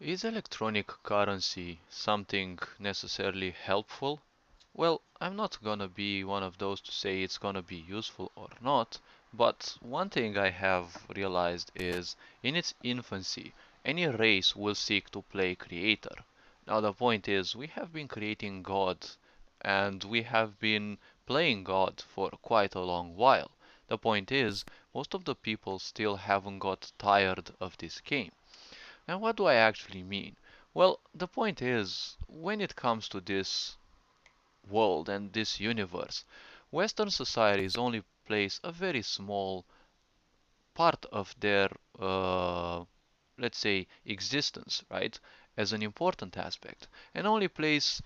Is electronic currency something necessarily helpful? Well, I'm not gonna be one of those to say it's gonna be useful or not, but one thing I have realized is in its infancy, any race will seek to play creator. Now, the point is, we have been creating God and we have been playing God for quite a long while. The point is, most of the people still haven't got tired of this game. And what do I actually mean? Well, the point is, when it comes to this world and this universe, Western societies only plays a very small part of their, let's say, existence, right, as an important aspect, and only plays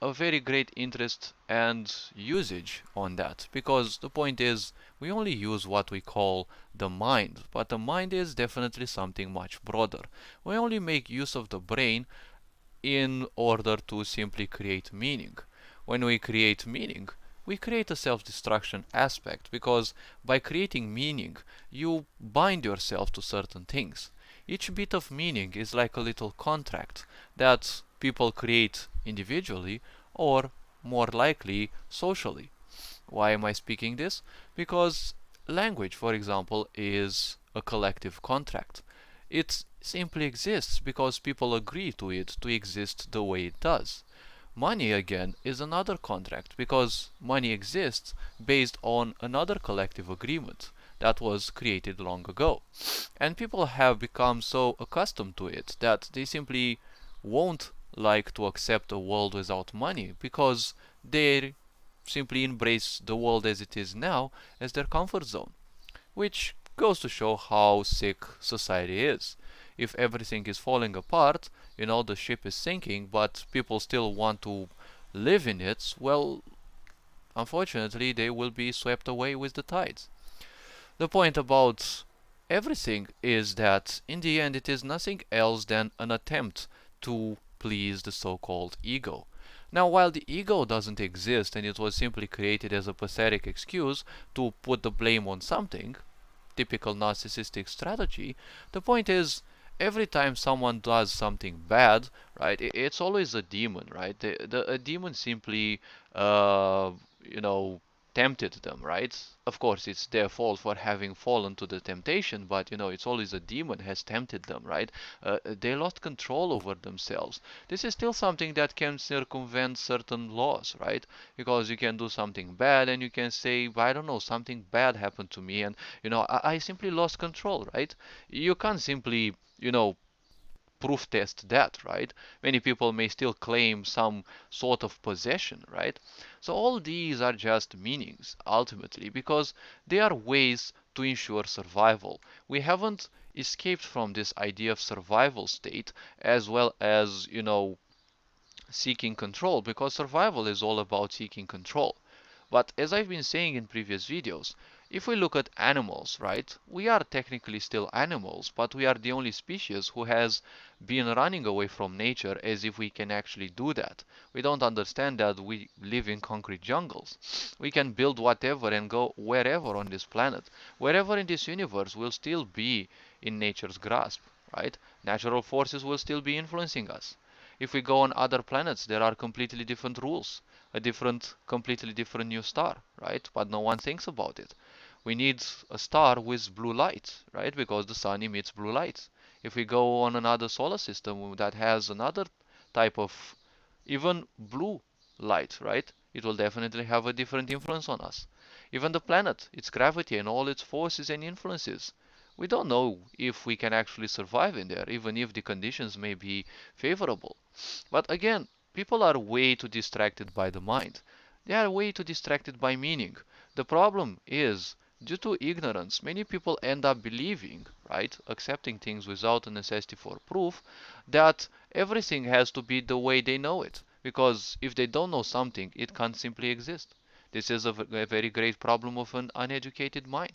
a very great interest and usage on that because the point is we only use what we call the mind, but the mind is definitely something much broader. We only make use of the brain in order to simply create meaning. When we create meaning, we create a self-destruction aspect because by creating meaning, you bind yourself to certain things. Each bit of meaning is like a little contract that people create individually or more likely socially. Why am I speaking this? Because language, for example, is a collective contract. It simply exists because people agree to it to exist the way it does. Money, again, is another contract because money exists based on another collective agreement that was created long ago. And people have become so accustomed to it that they simply won't like to accept a world without money because they simply embrace the world as it is now as their comfort zone, which goes to show how sick society is. If everything is falling apart, the ship is sinking, but people still want to live in it, well, unfortunately, they will be swept away with the tides. The point about everything is that in the end it is nothing else than an attempt to please the so-called ego. Now, while the ego doesn't exist and it was simply created as a pathetic excuse to put the blame on something, typical narcissistic strategy, the point is every time someone does something bad, right, it's always a demon, right? A demon simply, uh, you know, tempted them, right? Of course, it's their fault for having fallen to the temptation, but it's always a demon has tempted them, right? They lost control over themselves. This is still something that can circumvent certain laws, right? Because you can do something bad and you can say, I don't know, something bad happened to me, and I simply lost control, right? You can't simply, proof test that, right? Many people may still claim some sort of possession, right? So all these are just meanings ultimately because they are ways to ensure survival. We haven't escaped from this idea of survival state as well as, seeking control because survival is all about seeking control. But as I've been saying in previous videos, if we look at animals, right, we are technically still animals, but we are the only species who has been running away from nature as if we can actually do that. We don't understand that we live in concrete jungles. We can build whatever and go wherever on this planet. Wherever in this universe will still be in nature's grasp, right? Natural forces will still be influencing us. If we go on other planets, there are completely different rules, completely different new star, right? But no one thinks about it. We need a star with blue light, right? Because the sun emits blue light. If we go on another solar system that has another type of even blue light, right? It will definitely have a different influence on us. Even the planet, its gravity and all its forces and influences. We don't know if we can actually survive in there, even if the conditions may be favorable. But again, people are way too distracted by the mind. They are way too distracted by meaning. The problem is, due to ignorance, many people end up believing, right, accepting things without a necessity for proof, that everything has to be the way they know it. Because if they don't know something, it can't simply exist. This is a very great problem of an uneducated mind.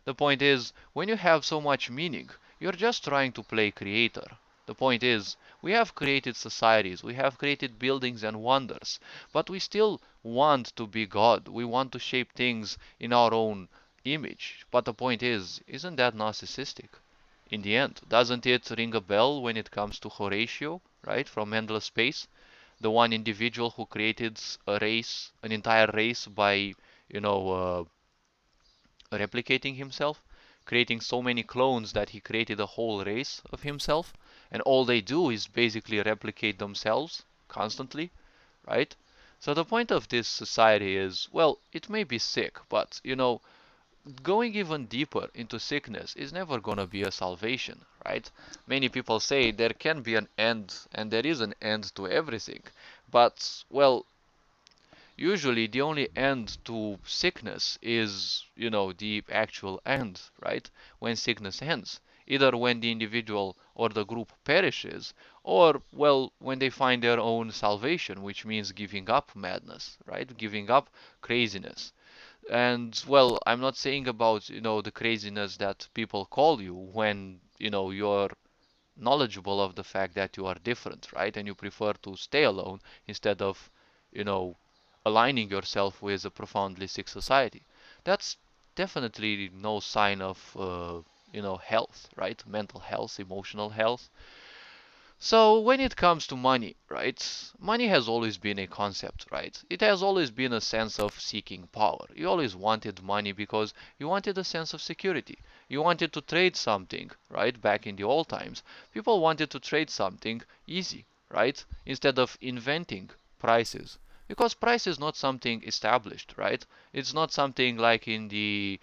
The point is, when you have so much meaning, you're just trying to play creator. The point is, we have created societies, we have created buildings and wonders, but we still want to be God. We want to shape things in our own image. But the point is, isn't that narcissistic? in the end. Doesn't it ring a bell when it comes to Horatio, right, from Endless Space? The one individual who created a race, an entire race by, you know, replicating himself, creating so many clones that he created a whole race of himself, and all they do is basically replicate themselves constantly, right? So the point of this society is, well, it may be sick, but going even deeper into sickness is never going to be a salvation, right? Many people say there can be an end, and there is an end to everything, but, well, usually the only end to sickness is, the actual end, right? When sickness ends. Either when the individual or the group perishes, or, well, when they find their own salvation, which means giving up madness, right? Giving up craziness. And, well, I'm not saying about, the craziness that people call you when, you're knowledgeable of the fact that you are different, right? And you prefer to stay alone instead of, you know, aligning yourself with a profoundly sick society. That's definitely no sign of, health, right? Mental health, emotional health. So when it comes to money, right? Money has always been a concept, right? It has always been a sense of seeking power. You always wanted money because you wanted a sense of security. You wanted to trade something, right? Back in the old times, people wanted to trade something easy, right? Instead of inventing prices. Because price is not something established, right? It's not something like in the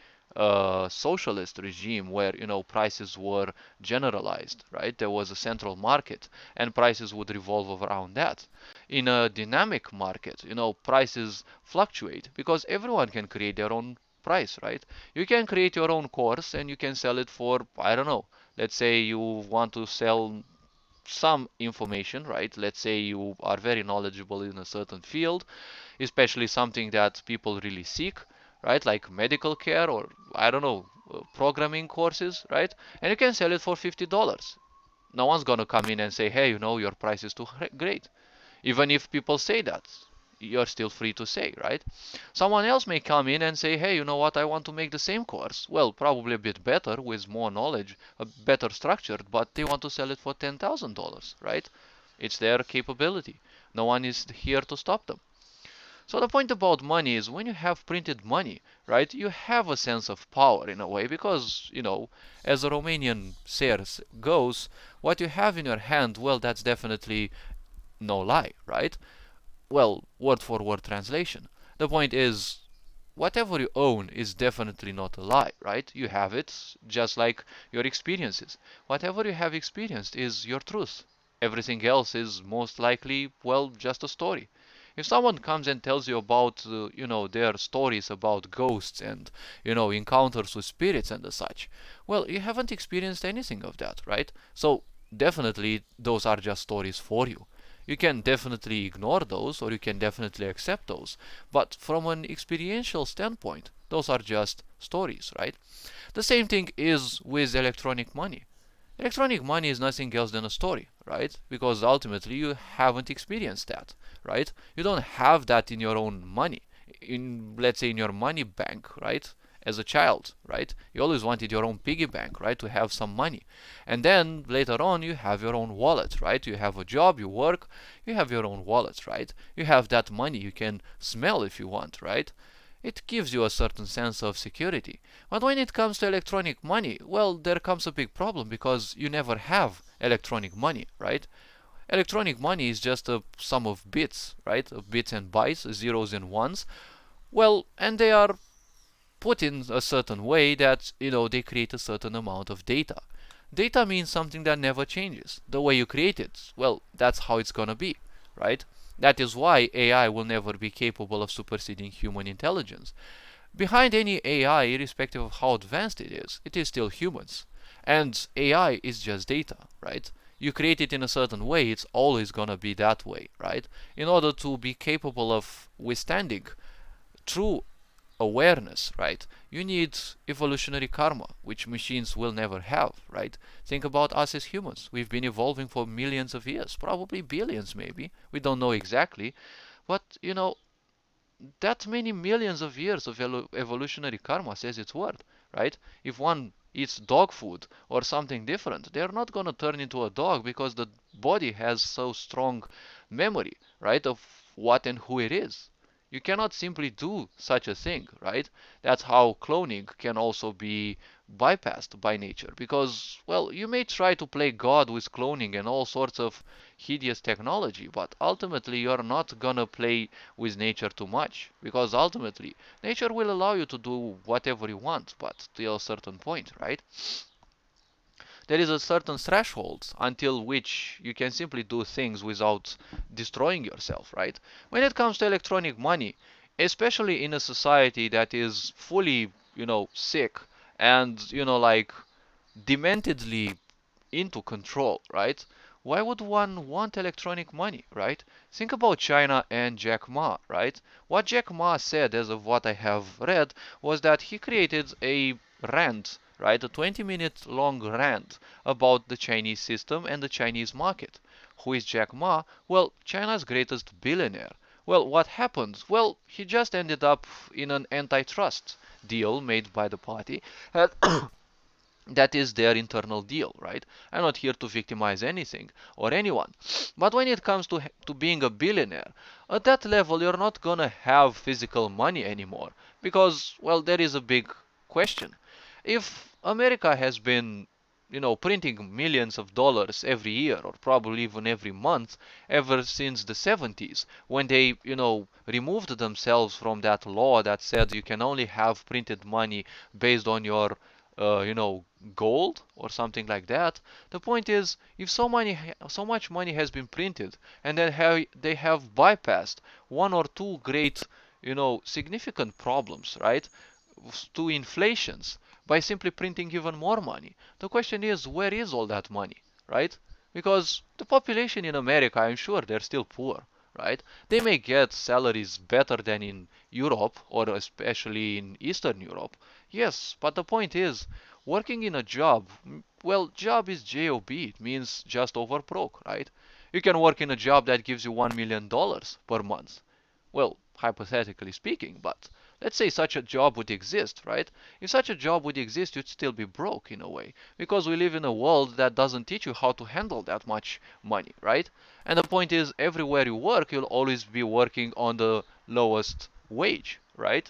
socialist regime where prices were generalized, right? There was a central market and prices would revolve around that. In a dynamic market, prices fluctuate because everyone can create their own price, right? You can create your own course and you can sell it for, I don't know, let's say you want to sell some information, right? Let's say you are very knowledgeable in a certain field, especially something that people really seek, right? Like medical care or, I don't know, programming courses, right? And you can sell it for $50. No one's gonna come in and say, hey, your price is too great. Even if people say that, you're still free to say, right? Someone else may come in and say, hey, you know what, I want to make the same course. Well, probably a bit better with more knowledge, a better structured, but they want to sell it for $10,000, right? It's their capability. No one is here to stop them. So the point about money is when you have printed money, right, you have a sense of power in a way because, as a Romanian saying goes, what you have in your hand, well, that's definitely no lie, right? Well, word for word translation. The point is, whatever you own is definitely not a lie, right? You have it just like your experiences. Whatever you have experienced is your truth. Everything else is most likely, well, just a story. If someone comes and tells you about, their stories about ghosts and, encounters with spirits and the such, well, you haven't experienced anything of that, right? So definitely those are just stories for you. You can definitely ignore those or you can definitely accept those. But from an experiential standpoint, those are just stories, right? The same thing is with electronic money. Electronic money is nothing else than a story, right? Because ultimately you haven't experienced that, right? You don't have that in your own money, in, let's say, in your money bank, right? As a child, right? You always wanted your own piggy bank, right? To have some money. And then later on you have your own wallet, right? You have a job, you work, you have your own wallet, right? You have that money you can smell if you want, right? It gives you a certain sense of security. But when it comes to electronic money, well, there comes a big problem because you never have electronic money, right? Electronic money is just a sum of bits, right? Of bits and bytes, zeros and ones. Well, and they are put in a certain way that, they create a certain amount of data. Data means something that never changes. The way you create it, well, that's how it's gonna be, right? That is why AI will never be capable of superseding human intelligence. Behind any AI, irrespective of how advanced it is still humans. And AI is just data, right? You create it in a certain way, it's always gonna be that way, right? In order to be capable of withstanding true awareness, right? You need evolutionary karma, which machines will never have, right? Think about us as humans. We've been evolving for millions of years, probably billions maybe. We don't know exactly. But, that many millions of years of evolutionary karma says its word, right? If one eats dog food or something different, they're not going to turn into a dog because the body has so strong memory, right, of what and who it is. You cannot simply do such a thing, right? That's how cloning can also be bypassed by nature because, well, you may try to play God with cloning and all sorts of hideous technology, but ultimately you're not gonna play with nature too much because ultimately nature will allow you to do whatever you want, but till a certain point, right? There is a certain threshold until which you can simply do things without destroying yourself, right? When it comes to electronic money, especially in a society that is fully, sick and, like dementedly into control, right? Why would one want electronic money, right? Think about China and Jack Ma, right? What Jack Ma said, as of what I have read, was that he created a rant, right? A 20-minute long rant about the Chinese system and the Chinese market. Who is Jack Ma? Well, China's greatest billionaire. Well, what happened? Well, he just ended up in an antitrust deal made by the party. That is their internal deal, right? I'm not here to victimize anything or anyone. But when it comes to being a billionaire, at that level, you're not gonna have physical money anymore. Because, well, there is a big question. If America has been, printing millions of dollars every year, or probably even every month, ever since the 70s, when they, removed themselves from that law that said you can only have printed money based on your uh, you know, gold or something like that. The point is, if so much money has been printed, and then they have bypassed one or two great, significant problems, right? To inflations by simply printing even more money. The question is, where is all that money, right? Because the population in America, I'm sure they're still poor, right? They may get salaries better than in Europe or especially in Eastern Europe. Yes, but the point is, working in a job, well, job is job. It means just over broke, right? You can work in a job that gives you $1 million per month. Well, hypothetically speaking, but let's say such a job would exist, right? If such a job would exist, you'd still be broke in a way, because we live in a world that doesn't teach you how to handle that much money, right? And the point is, everywhere you work, you'll always be working on the lowest wage, right?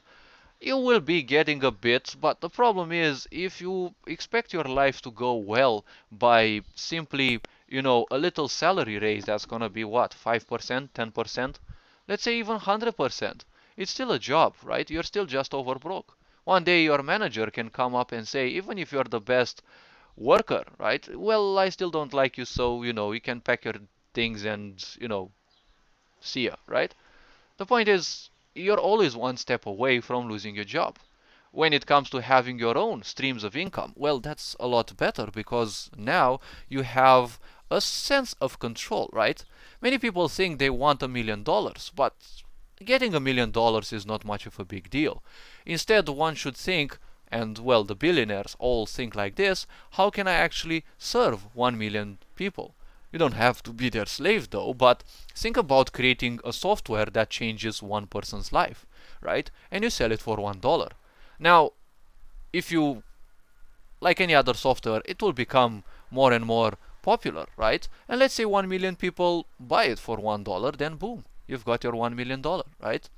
You will be getting a bit, but the problem is if you expect your life to go well by simply, a little salary raise that's gonna be what, 5%, 10%, let's say even 100%, it's still a job, right? You're still just over broke. One day your manager can come up and say, even if you're the best worker, right? Well, I still don't like you, so, you can pack your things and, see ya, right? The point is, you're always one step away from losing your job. When it comes to having your own streams of income, well, that's a lot better because now you have a sense of control, right? Many people think they want $1 million, but getting $1 million is not much of a big deal. Instead, one should think, and well, the billionaires all think like this, how can I actually serve 1 million people? You don't have to be their slave though, but think about creating a software that changes one person's life, right? And you sell it for $1. Now, if you, like any other software, it will become more and more popular, right? And let's say 1 million people buy it for $1, then boom, you've got your $1 million, right?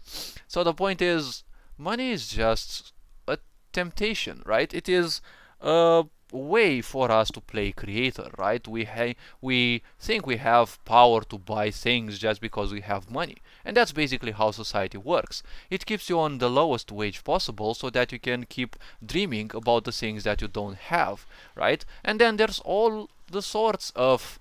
So the point is, money is just a temptation, right? It is a way for us to play creator, right? We think we have power to buy things just because we have money, and that's basically how society works. It keeps you on the lowest wage possible so that you can keep dreaming about the things that you don't have, right? And then there's all the sorts of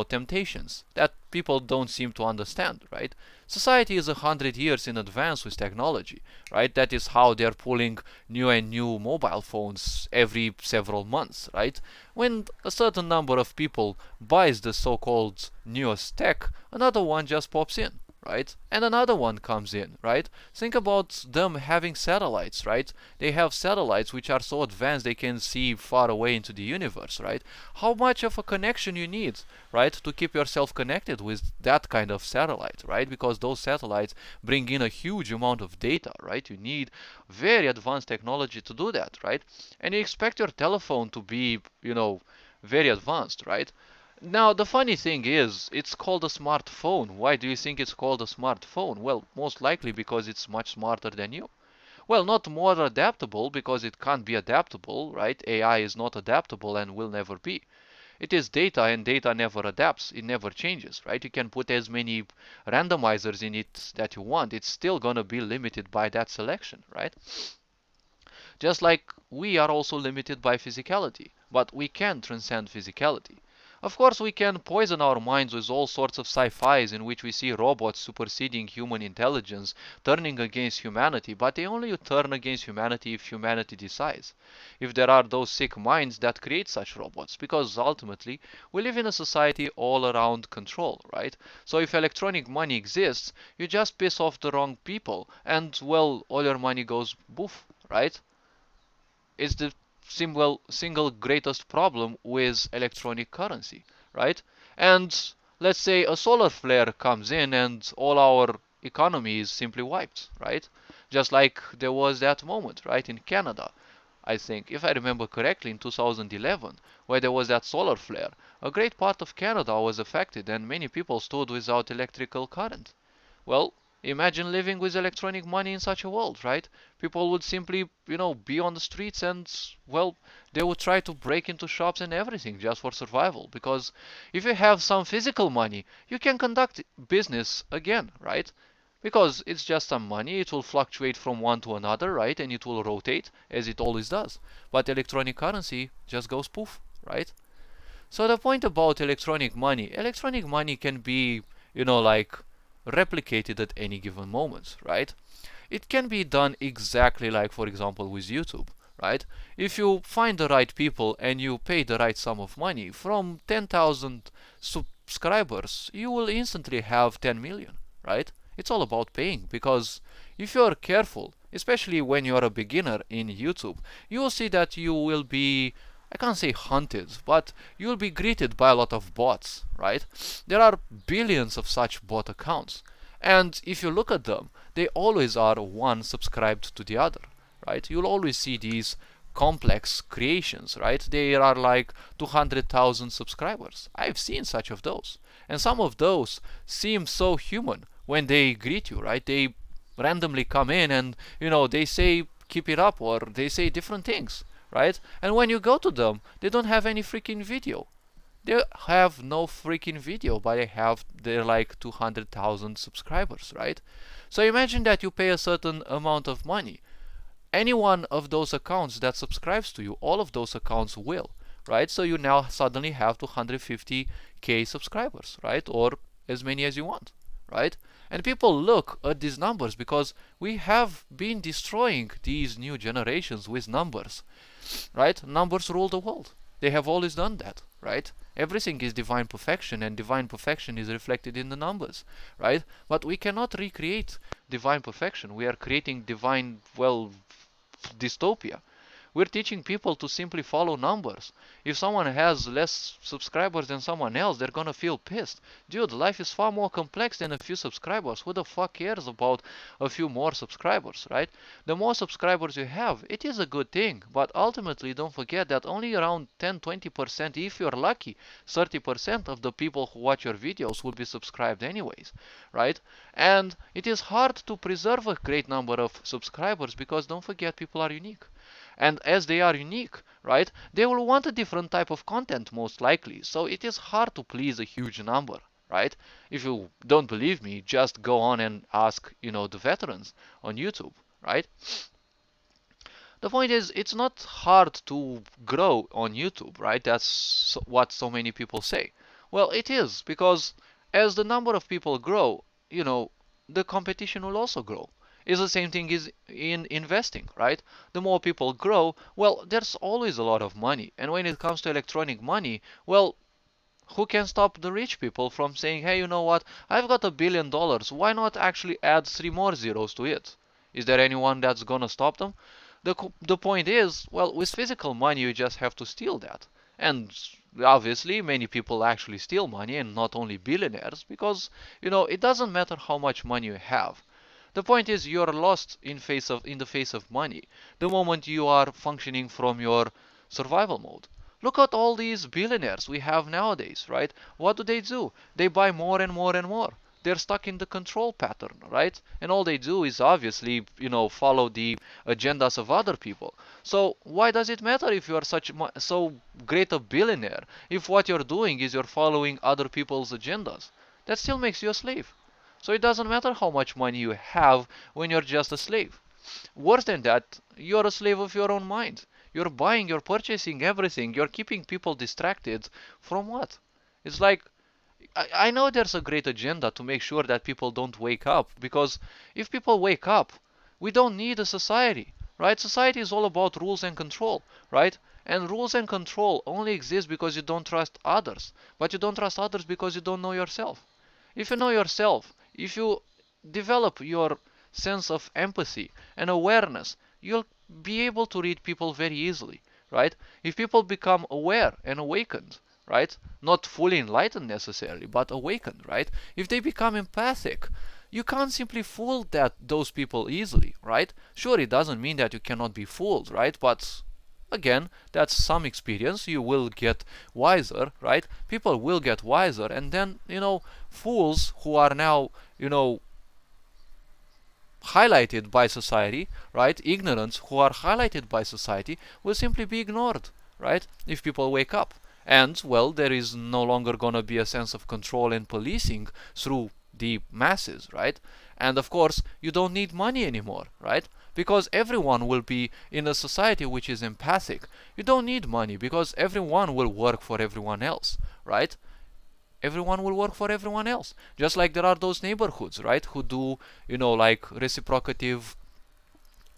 temptations that people don't seem to understand, right? Society is 100 years in advance with technology, right? That is how they're pulling new and new mobile phones every several months, right? When a certain number of people buys the so-called newest tech, another one just pops in, right? And another one comes in, right? Think about them having satellites, right? They have satellites which are so advanced they can see far away into the universe, right? How much of a connection you need, right, to keep yourself connected with that kind of satellite, right? Because those satellites bring in a huge amount of data, right? You need very advanced technology to do that, right? And you expect your telephone to be, very advanced, right? Now, the funny thing is, it's called a smartphone. Why do you think it's called a smartphone? Well, most likely because it's much smarter than you. Well, not more adaptable because it can't be adaptable, right? AI is not adaptable and will never be. It is data and data never adapts, it never changes, right? You can put as many randomizers in it that you want, it's still gonna be limited by that selection, right? Just like we are also limited by physicality, but we can transcend physicality. Of course, we can poison our minds with all sorts of sci-fis in which we see robots superseding human intelligence, turning against humanity, but they only turn against humanity if humanity decides. If there are those sick minds that create such robots, because ultimately we live in a society all around control, right? So if electronic money exists, you just piss off the wrong people, and well, all your money goes boof, right? Is the single greatest problem with electronic currency, right? And let's say a solar flare comes in and all our economy is simply wiped, right? Just like there was that moment, right, in Canada, I think, if I remember correctly, in 2011, where there was that solar flare. A great part of Canada was affected and many people stood without electrical current. Well, imagine living with electronic money in such a world, right? People would simply, be on the streets and, well, they would try to break into shops and everything just for survival. Because if you have some physical money, you can conduct business again, right? Because it's just some money, it will fluctuate from one to another, right? And it will rotate as it always does. But electronic currency just goes poof, right? So the point about electronic money can be, like replicated at any given moment, right? It can be done exactly like, for example, with YouTube, right? If you find the right people and you pay the right sum of money, from 10,000 subscribers, you will instantly have 10 million, right? It's all about paying because if you're careful, especially when you're a beginner in YouTube, you will see that you will be, I can't say hunted, but you'll be greeted by a lot of bots, right? There are billions of such bot accounts. And if you look at them, they always are one subscribed to the other, right? You'll always see these complex creations, right? They are like 200,000 subscribers. I've seen such of those. And some of those seem so human when they greet you, right? They randomly come in and, they say keep it up or they say different things, right? And when you go to them, they don't have any freaking video. They have no freaking video, but they're like 200,000 subscribers, right? So imagine that you pay a certain amount of money. Any one of those accounts that subscribes to you, all of those accounts will, right? So you now suddenly have 250k subscribers, right? Or as many as you want, right? And people look at these numbers because we have been destroying these new generations with numbers, right? Numbers rule the world. They have always done that, right? Everything is divine perfection, and divine perfection is reflected in the numbers, right? But we cannot recreate divine perfection. We are creating divine, well, dystopia. We're teaching people to simply follow numbers. If someone has less subscribers than someone else, they're gonna feel pissed. Dude, life is far more complex than a few subscribers. Who the fuck cares about a few more subscribers, right? The more subscribers you have, it is a good thing. But ultimately, don't forget that only around 10-20%, if you're lucky, 30% of the people who watch your videos will be subscribed anyways, right? And it is hard to preserve a great number of subscribers because don't forget, people are unique. And as they are unique, right, they will want a different type of content most likely. So it is hard to please a huge number, right? If you don't believe me, just go on and ask, the veterans on YouTube, right? The point is, it's not hard to grow on YouTube, right? That's what so many people say. Well, it is, because as the number of people grow, the competition will also grow. It's the same thing is in investing, right? The more people grow, well, there's always a lot of money. And when it comes to electronic money, well, Who can stop the rich people from saying, hey, you know what? I've got $1 billion. Why not actually add three more zeros to it? Is there anyone that's gonna stop them? The point is, well, with physical money, you just have to steal that. And obviously, many people actually steal money, and not only billionaires, because, it doesn't matter how much money you have. The point is, you're lost in the face of money the moment you are functioning from your survival mode. Look at all these billionaires we have nowadays, right? What do? They buy more and more and more. They're stuck in the control pattern, right? And all they do is obviously, follow the agendas of other people. So why does it matter if you are so great a billionaire if what you're doing is you're following other people's agendas? That still makes you a slave. So it doesn't matter how much money you have when you're just a slave. Worse than that, you're a slave of your own mind. You're buying, you're purchasing everything, you're keeping people distracted from what? It's like, I know there's a great agenda to make sure that people don't wake up, because if people wake up, we don't need a society, right? Society is all about rules and control, right? And rules and control only exist because you don't trust others. But you don't trust others because you don't know yourself. If you know yourself, if you develop your sense of empathy and awareness, you'll be able to read people very easily, right? If people become aware and awakened, right? Not fully enlightened necessarily, but awakened, right? If they become empathic, you can't simply fool those people easily, right? Sure, it doesn't mean that you cannot be fooled, right? But again, that's some experience. You will get wiser, right? People will get wiser, and then, fools who are now, highlighted by society, right? Ignorance who are highlighted by society will simply be ignored, right? If people wake up. And, well, there is no longer gonna be a sense of control and policing through the masses, right? And of course, you don't need money anymore, right? Because everyone will be in a society which is empathic. You don't need money because everyone will work for everyone else, right? Everyone will work for everyone else. Just like there are those neighborhoods, right, who do, like reciprocative,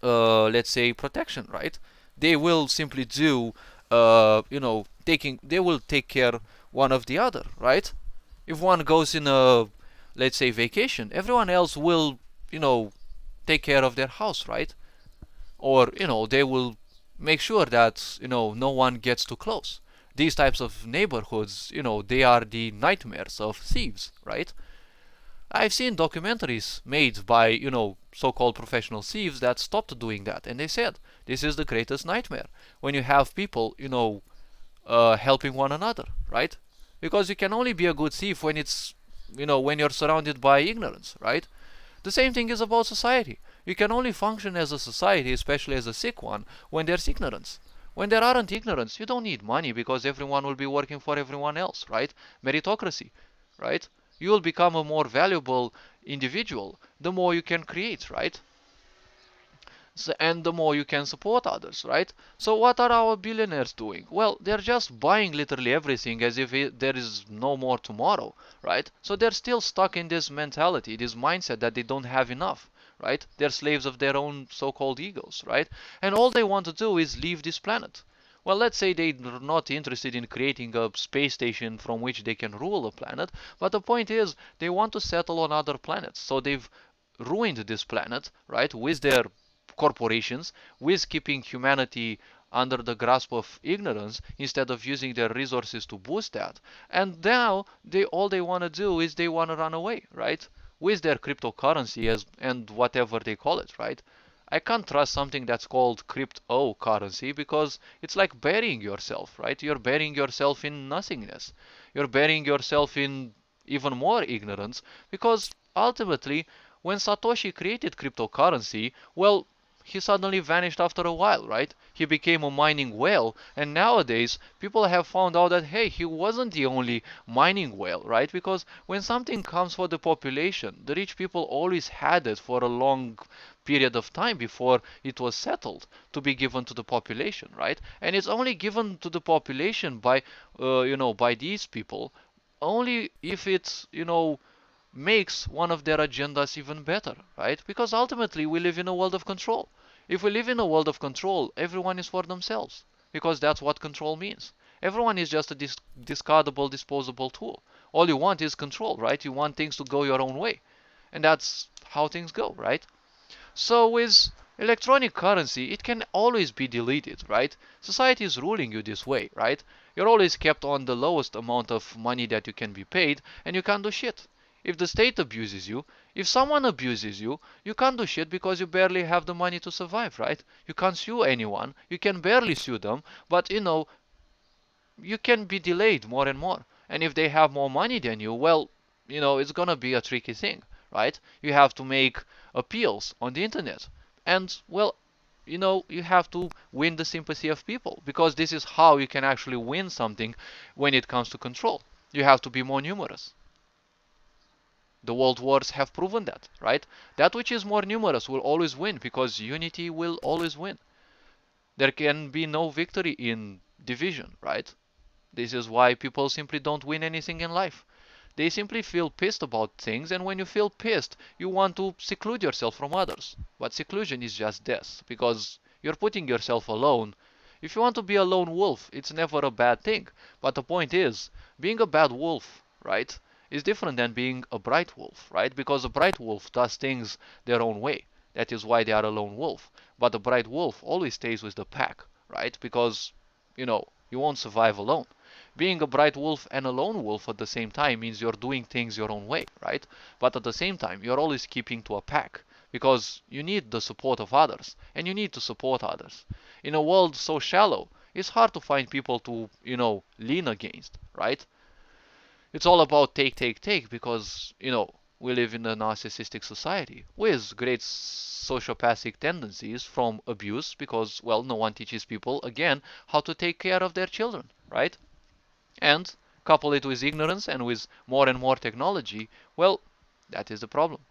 let's say, protection, right? They will simply do, they will take care one of the other, right? If one goes in a, let's say, vacation, everyone else will, take care of their house, right? Or, they will make sure that, no one gets too close. These types of neighborhoods, they are the nightmares of thieves, right? I've seen documentaries made by, so-called professional thieves that stopped doing that, and they said this is the greatest nightmare when you have people, helping one another, right? Because you can only be a good thief when when you're surrounded by ignorance, right? The same thing is about society. You can only function as a society, especially as a sick one, when there's ignorance. When there aren't ignorance, you don't need money because everyone will be working for everyone else, right? Meritocracy, right? You will become a more valuable individual the more you can create, right? So, and the more you can support others, right? So what are our billionaires doing? Well, they're just buying literally everything as if there is no more tomorrow, right? So they're still stuck in this mentality, this mindset that they don't have enough, right? They're slaves of their own so-called egos, right? And all they want to do is leave this planet. Well, let's say they're not interested in creating a space station from which they can rule a planet, but the point is they want to settle on other planets. So they've ruined this planet, right, with their corporations, with keeping humanity under the grasp of ignorance instead of using their resources to boost that. And now all they want to do is they want to run away, right? With their cryptocurrency and whatever they call it, right? I can't trust something that's called cryptocurrency because it's like burying yourself, right? You're burying yourself in nothingness. You're burying yourself in even more ignorance because ultimately, when Satoshi created cryptocurrency, well, he suddenly vanished after a while, right? He became a mining whale, and nowadays people have found out that hey, he wasn't the only mining whale, right? Because when something comes for the population, the rich people always had it for a long period of time before it was settled to be given to the population, right? And it's only given to the population by, by these people only if it's, makes one of their agendas even better, right? Because ultimately we live in a world of control. If we live in a world of control, everyone is for themselves, because that's what control means. Everyone is just a discardable, disposable tool. All you want is control, right? You want things to go your own way. And that's how things go, right? So with electronic currency, it can always be deleted, right? Society is ruling you this way, right? You're always kept on the lowest amount of money that you can be paid, and you can't do shit. If the state abuses you, if someone abuses you, you can't do shit because you barely have the money to survive, right? You can't sue anyone, you can barely sue them, but you can be delayed more and more. And if they have more money than you, well, it's gonna be a tricky thing, right? You have to make appeals on the internet. And, well, you have to win the sympathy of people because this is how you can actually win something when it comes to control. You have to be more numerous. The world wars have proven that, right? That which is more numerous will always win because unity will always win. There can be no victory in division, right? This is why people simply don't win anything in life. They simply feel pissed about things, and when you feel pissed, you want to seclude yourself from others. But seclusion is just death, because you're putting yourself alone. If you want to be a lone wolf, it's never a bad thing. But the point is, being a bad wolf, right, is different than being a bright wolf, right? Because a bright wolf does things their own way. That is why they are a lone wolf. But a bright wolf always stays with the pack, right? Because, you won't survive alone. Being a bright wolf and a lone wolf at the same time means you're doing things your own way, right? But at the same time, you're always keeping to a pack because you need the support of others and you need to support others. In a world so shallow, it's hard to find people to, lean against, right? It's all about take, take, take because, we live in a narcissistic society with great sociopathic tendencies from abuse because, well, no one teaches people, again, how to take care of their children, right? And couple it with ignorance and with more and more technology, well, that is the problem.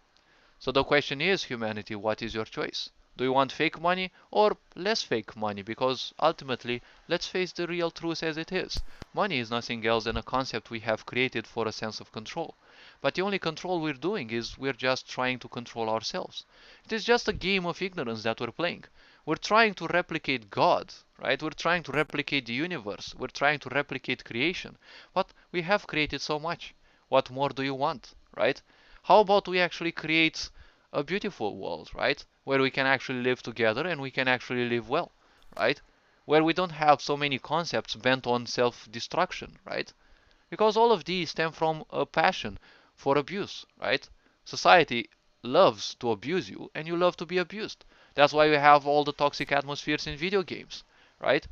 So the question is, humanity, what is your choice? Do you want fake money or less fake money? Because ultimately, let's face the real truth as it is. Money is nothing else than a concept we have created for a sense of control. But the only control we're doing is we're just trying to control ourselves. It is just a game of ignorance that we're playing. We're trying to replicate God, right? We're trying to replicate the universe. We're trying to replicate creation. But we have created so much. What more do you want, right? How about we actually create a beautiful world, right? Where we can actually live together and we can actually live well, right? Where we don't have so many concepts bent on self-destruction, right? Because all of these stem from a passion for abuse, right? Society loves to abuse you and you love to be abused. That's why we have all the toxic atmospheres in video games, right?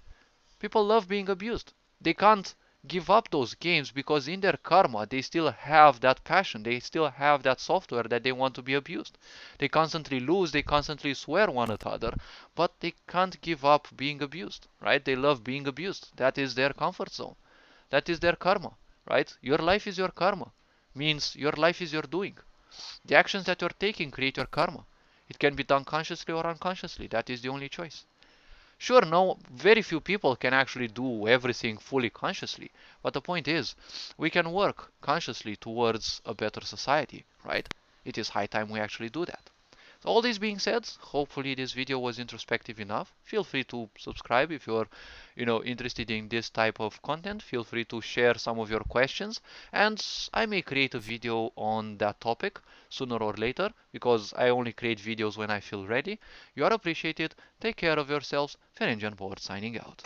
People love being abused. They can't give up those games because in their karma they still have that passion. They still have that software that they want to be abused. They constantly lose, they constantly swear one another, but they can't give up being abused, right? They love being abused. That is their comfort zone. That is their karma, right? Your life is your karma. Means your life is your doing. The actions that you're taking create your karma. It can be done consciously or unconsciously. That is the only choice. Sure, no, very few people can actually do everything fully consciously, but the point is, we can work consciously towards a better society, right? It is high time we actually do that. So all this being said, hopefully this video was introspective enough. Feel free to subscribe if you're, interested in this type of content. Feel free to share some of your questions, and I may create a video on that topic sooner or later because I only create videos when I feel ready. You are appreciated. Take care of yourselves. Ferenc Board signing out.